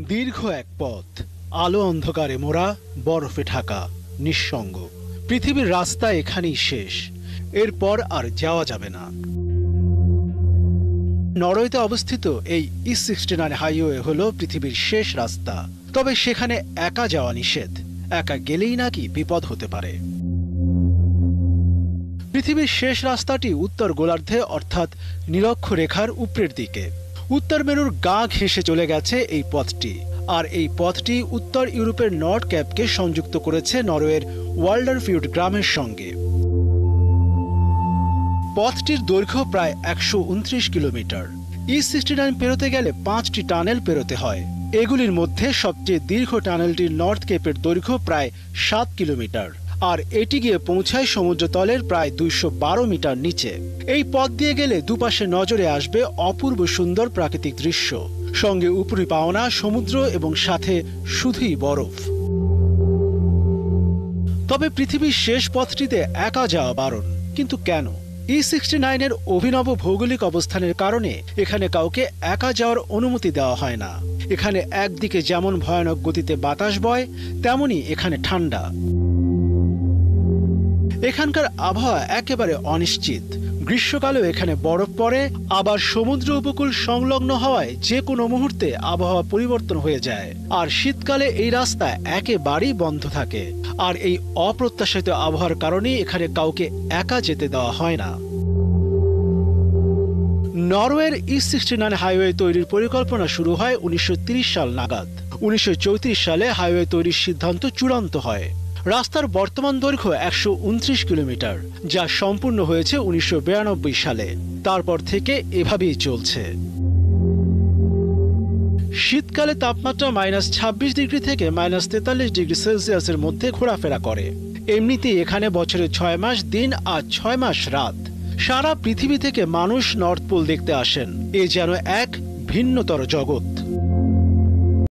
দীর্ঘ এক পথ, আলো অন্ধকারে মোড়া, বরফে ঢাকা, নিঃসঙ্গ। পৃথিবীর রাস্তা এখানেই শেষ, এরপর আর যাওয়া যাবে না। নরওয়েতে অবস্থিত এই E69 হাইওয়ে হলো পৃথিবীর শেষ রাস্তা। তবে সেখানে একা যাওয়া নিষেধ, একা গেলেই নাকি বিপদ হতে পারে। পৃথিবীর শেষ রাস্তাটি উত্তর গোলার্ধে অর্থাৎ নীলক্ষরেখার উপরের দিকে। উত্তর মেরুর গা ঘেঁষে চলে গেছে এই পথটি, আর এই পথটি উত্তর ইউরোপের নর্থ ক্যাপকে সংযুক্ত করেছে নরওয়ের ওয়াল্ডারফিউড গ্রামের সঙ্গে। পথটির দৈর্ঘ্য প্রায় 129 কিলোমিটার। E69 পেরোতে গেলে 5টি টানেল পেরোতে হয়। এগুলির মধ্যে সবচেয়ে দীর্ঘ টানেলটির নর্থ কেপের দৈর্ঘ্য প্রায় 7 কিলোমিটার, আর এটি গিয়ে পৌঁছায় সমুদ্রতলের প্রায় 212 মিটার নিচে। এই পথ দিয়ে গেলে দুপাশে নজরে আসবে অপূর্ব সুন্দর প্রাকৃতিক দৃশ্য, সঙ্গে উপরি পাওনা সমুদ্র এবং সাথে শুধুই বরফ। তবে পৃথিবীর শেষ পথটিতে একা যাওয়া বারণ। কিন্তু কেন? E69 এর অভিনব ভৌগোলিক অবস্থানের কারণে এখানে কাউকে একা যাওয়ার অনুমতি দেওয়া হয় না। এখানে একদিকে যেমন ভয়ানক গতিতে বাতাস বয়, তেমনি এখানে ঠান্ডা। এখানকার আবহাওয়া একেবারে অনিশ্চিত। গ্রীষ্মকালেও এখানে বরফ পড়ে, আবার সমুদ্র উপকূল সংলগ্ন হওয়ায় যে কোনো মুহূর্তে আবহাওয়া পরিবর্তন হয়ে যায়। আর শীতকালে এই রাস্তা একেবারেই বন্ধ থাকে। আর এই অপ্রত্যাশিত আবহাওয়ার কারণে এখানে কাউকে একা যেতে দেওয়া হয় না। নরওয়ের E69 হাইওয়ে তৈরির পরিকল্পনা শুরু হয় 1930 সাল নাগাদ। 1934 সালে হাইওয়ে তৈরির সিদ্ধান্ত চূড়ান্ত হয়। রাস্তার বর্তমান দৈর্ঘ্য 129 কিলোমিটার, যা সম্পূর্ণ হয়েছে 1992 সালে। তারপর থেকে এভাবেই চলছে। শীতকালে তাপমাত্রা -26 ডিগ্রি থেকে -43 ডিগ্রি সেলসিয়াসের মধ্যে ঘোরাফেরা করে। এমনিতেই এখানে বছরে 6 মাস দিন আর 6 মাস রাত। সারা পৃথিবী থেকে মানুষ নর্থ পোল দেখতে আসেন। এ যেন এক ভিন্নতর জগৎ।